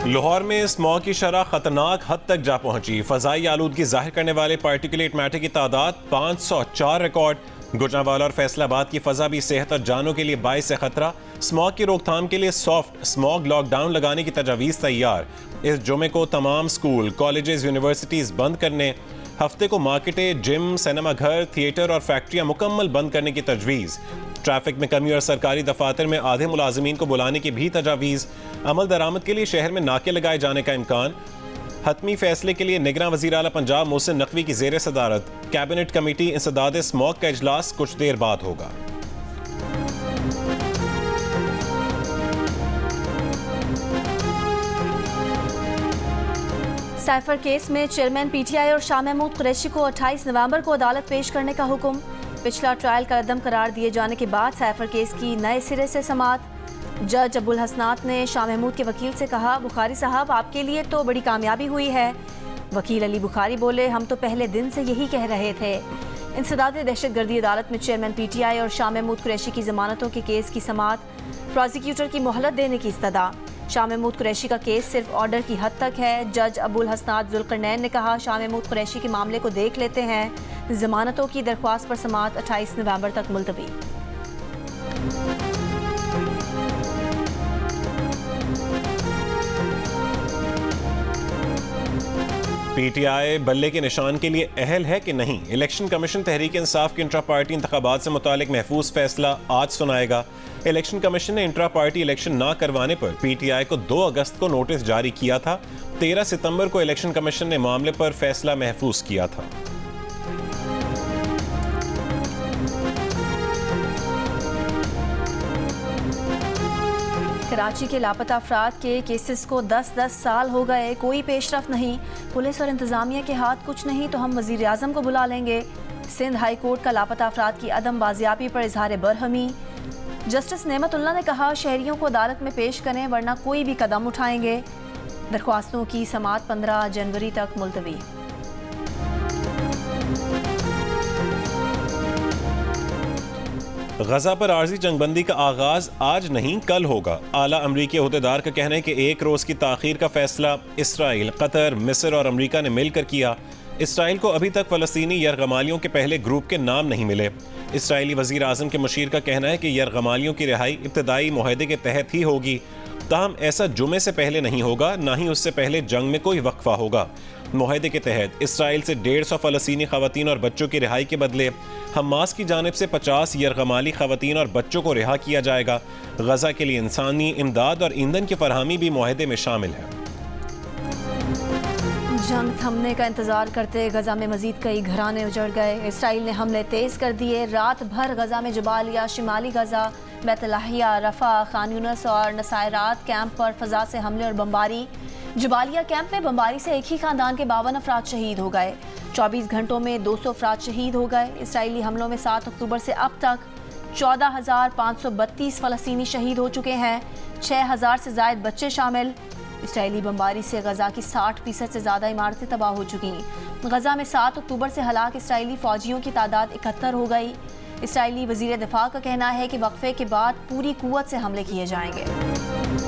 लाहौर में स्मॉग की शरह खतरनाक हद तक जा पहुंची। फजाई आलूदगी जाहिर करने वाले पार्टिकुलेट मैटर की तादाद 504 रिकॉर्ड। गुजरांवाला और फैसलाबाद की फजा भी सेहत और जानों के लिए बाइस खतरा। स्मॉग की रोकथाम के लिए सॉफ्ट स्मॉग लॉकडाउन लगाने की तजावीज़ तैयार। इस जुमे को तमाम स्कूल, कॉलेजेस, यूनिवर्सिटीज़ बंद करने, हफ्ते को मार्केटें, जिम, सिनेमा घर, थिएटर और फैक्ट्रियां मुकम्मल बंद करने की तजवीज़। ट्रैफिक में कमी और सरकारी दफातर में आधे मुलाजमीन को बुलाने की भी तजावीज़। अमल दरामद के लिए शहर में नाके लगाए जाने का इम्कान। हतमी फैसले के लिए निगरान वज़ीर आला पंजाब मोहसिन नकवी की ज़ेर सदारत कैबिनेट कमेटी इंसदाद स्मॉग का इजलास कुछ देर बाद होगा। साइफर केस में चेयरमैन पीटीआई और शाह महमूद कुरैशी को 28 नवंबर को अदालत पेश करने का हुक्म। पिछला ट्रायल कलअदम करार दिए जाने के बाद साइफर केस की नए सिरे से समाअत। जज अब्दुल हसनात ने शाह महमूद के वकील से कहा, बुखारी साहब आपके लिए तो बड़ी कामयाबी हुई है। वकील अली बुखारी बोले, हम तो पहले दिन से यही कह रहे थे। इंसदाद दहशतगर्दी अदालत में चेयरमैन पीटीआई और शाह महमूद कुरैशी की जमानतों के केस की समाअत। प्रोसिक्यूटर की मोहलत देने की इस्तदा। शाह महमूद कुरैशी का केस सिर्फ ऑर्डर की हद तक है। जज अबुल हसनात जुल्करनैन ने कहा, शाह महमूद कुरैशी के मामले को देख लेते हैं। जमानतों की दरख्वास्त पर समाअत 28 नवंबर तक मुलतवी। पीटीआई बल्ले के निशान के लिए अहल है कि नहीं? इलेक्शन कमीशन तहरीक इंसाफ के इंट्रा पार्टी इंतखाबात से मुतालिक महफूज फैसला आज सुनाएगा। इलेक्शन कमीशन ने इंट्रा पार्टी इलेक्शन ना करवाने पर पीटीआई को 2 अगस्त को नोटिस जारी किया था। 13 सितंबर को इलेक्शन कमीशन ने मामले पर फैसला महफूज किया था। कराची के लापता अफराद के केसेस को 10-10 साल हो गए, कोई पेशरफ नहीं। पुलिस और इंतजामिया के हाथ कुछ नहीं तो हम वजीर आजम को बुला लेंगे। सिंध हाई कोर्ट का लापता अफराद की अदम बाजियाबी पर इजहार बरहमी। जस्टिस नेमतुल्लाह ने कहा, शहरियों को अदालत में पेश करें वरना कोई भी कदम उठाएंगे। दरख्वास्तों की समाअत 15 जनवरी तक मुलतवी। गजा पर आर्जी जंगबंदी का आगाज आज नहीं कल होगा। आला अमरीकी अहदेदार का कहना है कि 1 रोज की ताखीर का फैसला इसराइल, कतर, मिस्र और अमरीका ने मिलकर किया। इसराइल को अभी तक फ़लस्तीनी यरगमालियों के पहले ग्रुप के नाम नहीं मिले। इसराइली वज़ीर आज़म के मुशीर का कहना है कि यरगमालियों की रिहाई इब्तदाई मुआहदे के तहत ही होगी। ताहम ऐसा जुमे से पहले नहीं होगा, ना ही उससे पहले जंग में कोई वक्फा होगा। मुआहदे के तहत इसराइल से 150 फ़लस्तीनी ख़वातीन और बच्चों की रिहाई के बदले हमास की जानिब से 50 यरगमाली ख़वातीन और बच्चों को रिहा किया जाएगा। गजा के लिए इंसानी इमदाद और ईंधन की फरहमी भी मुआहदे में शामिल है। जंग थमने का इंतजार करते गजा में मजीद कई घराने उजड़ गए। इसराइल ने हमले तेज कर दिए। रात भर गजा में जबालिया, शिमाली गजा, बैतलाहिया, रफा, खान यूनस और नसायरात कैंप पर फजा से हमले और बमबारी। जबालिया कैंप में बमबारी से एक ही खानदान के 52 अफराद शहीद हो गए। 24 घंटों में 200 अफराद शहीद हो गए। इसराइली हमलों में 7 अक्टूबर से अब तक 14,532 फ़लस्तीनी शहीद हो चुके हैं। 6,000 से ज़ायद बच्चे शामिल। इसराइली बमबारी से गजा की 60% से ज़्यादा इमारतें तबाह हो चुकी। गजा में 7 अक्टूबर से हलाक इसराइली फ़ौजियों की तादाद 71 हो गई। इसराइली वज़ीर दिफा का कहना है कि वक्फे के बाद पूरी कुव्वत से हमले किए जाएंगे।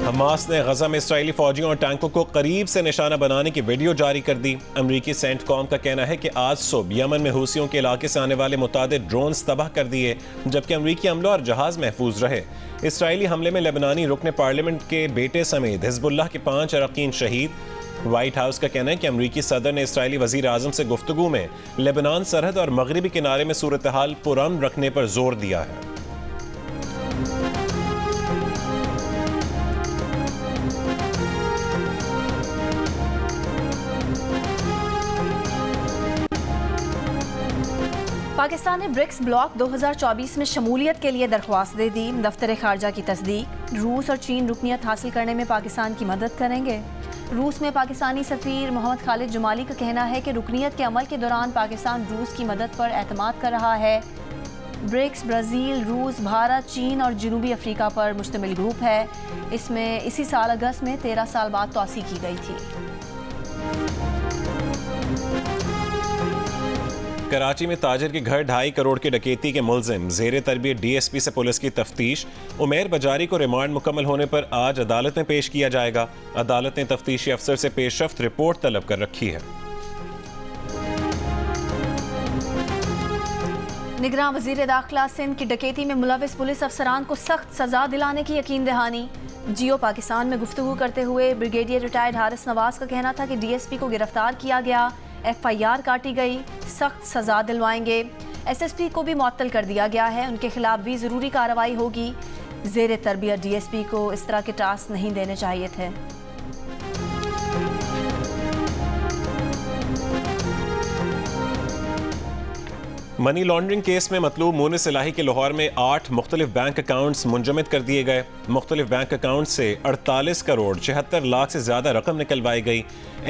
हमास ने गजा में इसराइली फौजियों और टैंकों को करीब से निशाना बनाने की वीडियो जारी कर दी। अमरीकी सेंटकॉम का कहना है कि आज सुबह यमन में हूसियों के इलाके से आने वाले मुतादिद ड्रोन्स तबाह कर दिए, जबकि अमरीकी अमलों और जहाज महफूज रहे। इसराइली हमले में लेबनानी रुकने पार्लियामेंट के बेटे समेत हिजबुल्लाह के 5 अरकान शहीद। व्हाइट हाउस का कहना है कि अमरीकी सदर ने इसराइली वजीर आजम से गुफ्तगू में लेबनान सरहद और मगरबी किनारे में सूरत हाल पुरअमन रखने पर जोर दिया है। पाकिस्तान ने ब्रिक्स ब्लॉक 2024 में शमूलियत के लिए दरख्वास्त दे दी। दफ्तर खारजा की तस्दीक। रूस और चीन रुकनियत हासिल करने में पाकिस्तान की मदद करेंगे। रूस में पाकिस्तानी सफ़ीर मोहम्मद खालिद जुमाली का कहना है कि रुकनियत के अमल के दौरान पाकिस्तान रूस की मदद पर एतमाद कर रहा है। ब्रिक्स ब्राज़ील, रूस, भारत, चीन और जनूबी अफ्रीका पर मुश्तमिल ग्रुप है। इसमें इसी साल अगस्त में 13 साल बाद तोसी की गई थी। कराची में ताजिर के घर 2.5 करोड़ की डकैती के मुलजिम जेर तरबियत DSP से पुलिस की तफ्तीश। उमेर बजारी को रिमांड मुकम्मल होने पर आज अदालत में पेश किया जाएगा। अदालत ने तफ्तीशी अफसर से पेशरफ्त रिपोर्ट तलब कर रखी है। निगरान वजीर दाखिला सिंध की डकैती में मुलविस पुलिस अफसरान को सख्त सजा दिलाने की यकीन दहानी। जियो पाकिस्तान में गुफ्तगू करते हुए ब्रिगेडियर रिटायर्ड हारिस नवाज का कहना था कि DSP को गिरफ्तार किया गया, FIR काटी गई, सख्त सजा दिलवाएंगे। SSP को भी मुअत्तल कर दिया गया है, उनके खिलाफ भी ज़रूरी कार्रवाई होगी। जेर तरबियत DSP को इस तरह के टास्क नहीं देने चाहिए थे। मनी लॉन्ड्रिंग केस में मतलूब मोनिस इलाही के लाहौर में 8 मुख्तलिफ बैंक अकाउंट्स मुंजमद कर दिए गए। मुख्तलिफ बैंक अकाउंट से 48 करोड़ 76 लाख से ज़्यादा रकम निकलवाई गई।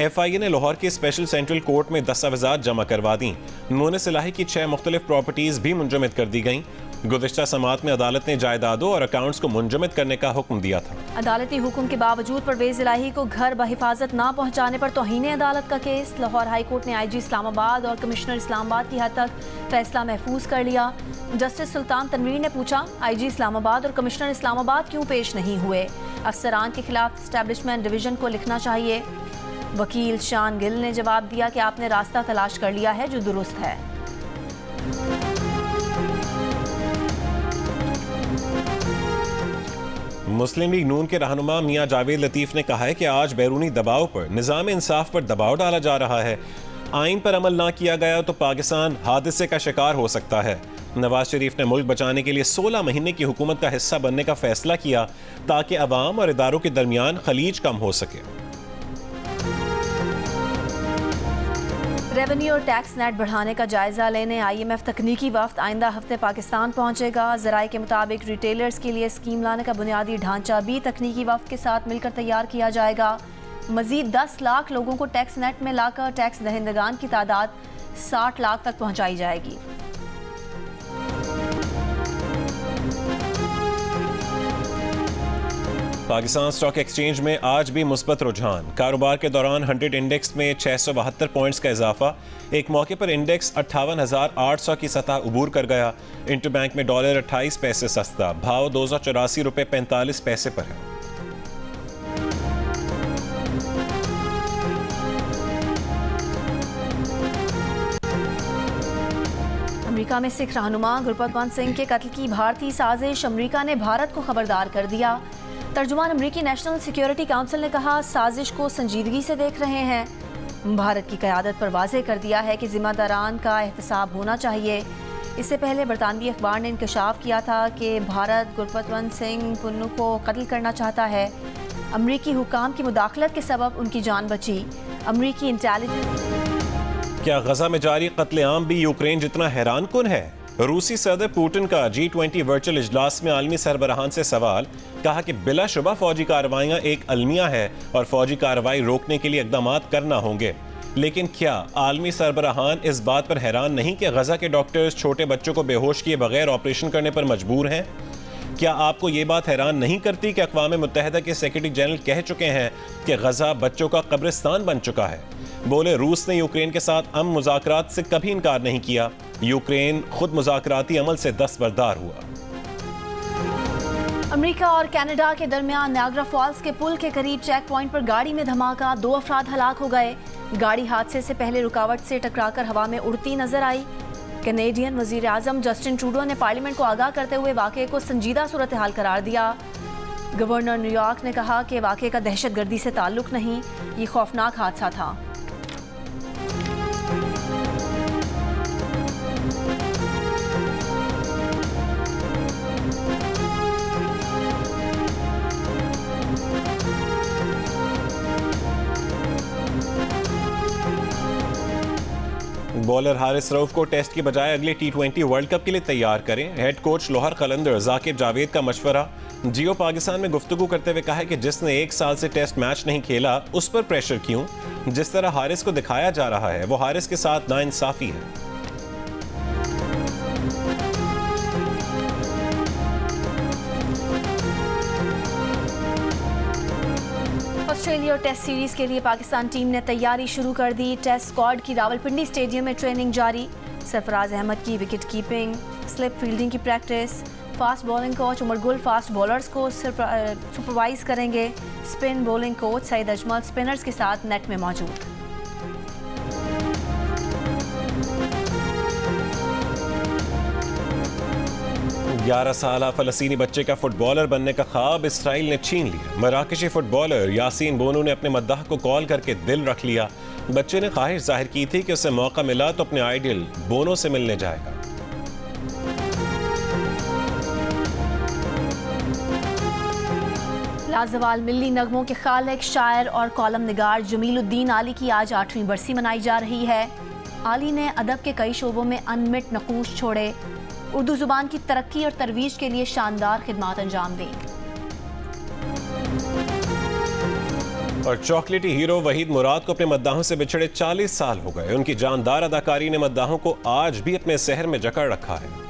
FIA ने लाहौर की स्पेशल सेंट्रल कोर्ट में दस्तावेजात जमा करवा दी। मोनिस इलाही की 6 मुख्तलिफ प्रॉपर्टीज़ भी मुंजमद कर दी गई। गुज़िश्ता समात में अदालत ने जायदादों और अकाउंट्स को मुंजमद करने का हुक्म दिया था। अदालती हुक्म के बावजूद परवेज इलाही को घर बहिफाजत ना पहुंचाने पर तौहीन अदालत का केस। लाहौर हाई कोर्ट ने IG इस्लामाबाद और कमिश्नर इस्लामाबाद की हद तक फैसला महफूज कर लिया। जस्टिस सुल्तान तनवीर ने पूछा, IG इस्लामाबाद और कमिश्नर इस्लामाबाद क्यों पेश नहीं हुए? अफसरान के खिलाफ एस्टेब्लिशमेंट डिवीजन को लिखना चाहिए। वकील शान गिल ने जवाब दिया कि आपने रास्ता तलाश कर लिया है जो दुरुस्त है। मुस्लिम लीग नून के रहनुमा मियां जावेद लतीफ़ ने कहा है कि आज बैरूनी दबाव पर निज़ाम इंसाफ पर दबाव डाला जा रहा है। आइन पर अमल ना किया गया तो पाकिस्तान हादसे का शिकार हो सकता है। नवाज शरीफ ने मुल्क बचाने के लिए 16 महीने की हुकूमत का हिस्सा बनने का फैसला किया ताकि अवाम और इदारों के दरमियान खलीज कम हो सके। रेवेन्यू और टैक्स नेट बढ़ाने का जायजा लेने IMF तकनीकी वफ्द आइंदा हफ्ते पाकिस्तान पहुंचेगा। ज़राए के मुताबिक रिटेलर्स के लिए स्कीम लाने का बुनियादी ढांचा भी तकनीकी वफ्द के साथ मिलकर तैयार किया जाएगा। मजीद 10 लाख लोगों को टैक्स नेट में लाकर टैक्स दहिंदगान की तादाद 60 लाख तक पहुंचाई जाएगी। पाकिस्तान स्टॉक एक्सचेंज में आज भी मुस्बत रुझान। कारोबार के दौरान 100 इंडेक्स में 672 पॉइंट्स का इजाफा। एक मौके पर इंडेक्स 58,800 की सतह उबूर कर गया। इंटरबैंक में डॉलर 28 पैसे सस्ता, भाव 284 रुपये 45 पैसे पर है। अमेरिका में सिख रहनुमा गुरपतवंत सिंह के कत्ल की भारतीय साजिश। अमेरिका ने भारत को खबरदार कर दिया। तर्जुमान अमेरिकी नेशनल सिक्योरिटी काउंसिल ने कहा, साजिश को संजीदगी से देख रहे हैं। भारत की क़यादत पर वाज़ेह कर दिया है कि ज़िम्मेदारान का एहतसाब होना चाहिए। इससे पहले बरतानवी अखबार ने इंकशाफ किया था कि भारत गुरपतवंत सिंह पुन्नू को कत्ल करना चाहता है। अमेरिकी हुकाम की मुदाखलत के सबब उनकी जान बची। अमेरिकी इंटेलिजेंस। क्या गजा में जारी कत्लेआम भी यूक्रेन जितना हैरान कुन है? रूसी सदर पुतिन का G20 वर्चुअल इजलास में आलमी सरबराहान से सवाल। कहा कि बिलाशुबा फौजी कार्रवाइयाँ एक अलमिया है और फौजी कार्रवाई रोकने के लिए इकदाम करना होंगे। लेकिन क्या आलमी सरबराहान इस बात पर हैरान नहीं कि गजा के डॉक्टर्स छोटे बच्चों को बेहोश किए बगैर ऑपरेशन करने पर मजबूर हैं? क्या आपको ये बात हैरान नहीं करती कि अक़वाम मुत्तहिदा के सेक्रेटरी जनरल कह चुके हैं कि गजा बच्चों का कब्रिस्तान बन चुका है? बोले, रूस ने यूक्रेन के साथ अमन मुज़ाकरात से कभी इनकार नहीं किया। यूक्रेन खुद मुज़ाकराती अमल से दस्तबरदार हुआ। अमेरिका और कनाडा के दरमियान नायग्रा फॉल्स के पुल के करीब चेक पॉइंट पर गाड़ी में धमाका, 2 अफराद हलाक हो गए। गाड़ी हादसे से पहले रुकावट से टकराकर हवा में उड़ती नजर आई। कैनेडियन वजीर आजम जस्टिन ट्रूडो ने पार्लियामेंट को आगाह करते हुए वाक़े को संजीदा सूरत हाल करार दिया। गवर्नर न्यूयॉर्क ने कहा कि वाक़े का दहशतगर्दी से ताल्लुक नहीं, ये खौफनाक हादसा था। बॉलर हारिस रऊफ को टेस्ट की बजाय अगले T20 वर्ल्ड कप के लिए तैयार करें। हेड कोच लोहर कलंदर जाकिर जावेद का मशवरा। जियो पाकिस्तान में गुफ्तगू करते हुए कहा है कि जिसने 1 साल से टेस्ट मैच नहीं खेला उस पर प्रेशर क्यों? जिस तरह हारिस को दिखाया जा रहा है वो हारिस के साथ नाइंसाफी है। ऑस्ट्रेलिया टेस्ट सीरीज के लिए पाकिस्तान टीम ने तैयारी शुरू कर दी। टेस्ट स्क्वाड की रावलपिंडी स्टेडियम में ट्रेनिंग जारी। सरफराज अहमद की विकेट कीपिंग, स्लिप फील्डिंग की practice. Fast bowling coach Umar Gul fast bowlers को सुपरवाइज करेंगे। Spin bowling coach Saeed Ajmal spinners के साथ नेट में मौजूद। ग्यारह साल फलस्तीनी बच्चे का फुटबॉलर बनने का ख्वाब इसराइल ने छीन लिया। मराकशी फुटबॉलर यासीन बोनू ने अपने मद्दाह को कॉल करके दिल रख लिया। बच्चे ने ख्वाहिश जाहिर की थी कि उसे मौका मिला तो अपने आइडियल बोनो से मिलने जाएगा। लाजवाल मिल्ली नगमों के खालिक, शायर और कॉलम निगार जमीलुद्दीन आली की आज 8वीं बरसी मनाई जा रही है। आली ने अदब के कई शोबों में अनमिट नकूश छोड़े। उर्दू जुबान की तरक्की और तरवीज के लिए शानदार खिदमात अंजाम दी। और चॉकलेटी हीरो वहीद मुराद को अपने मद्दाहों से बिछड़े 40 साल हो गए। उनकी जानदार अदाकारी ने मद्दाहों को आज भी अपने सहर में जकड़ रखा है।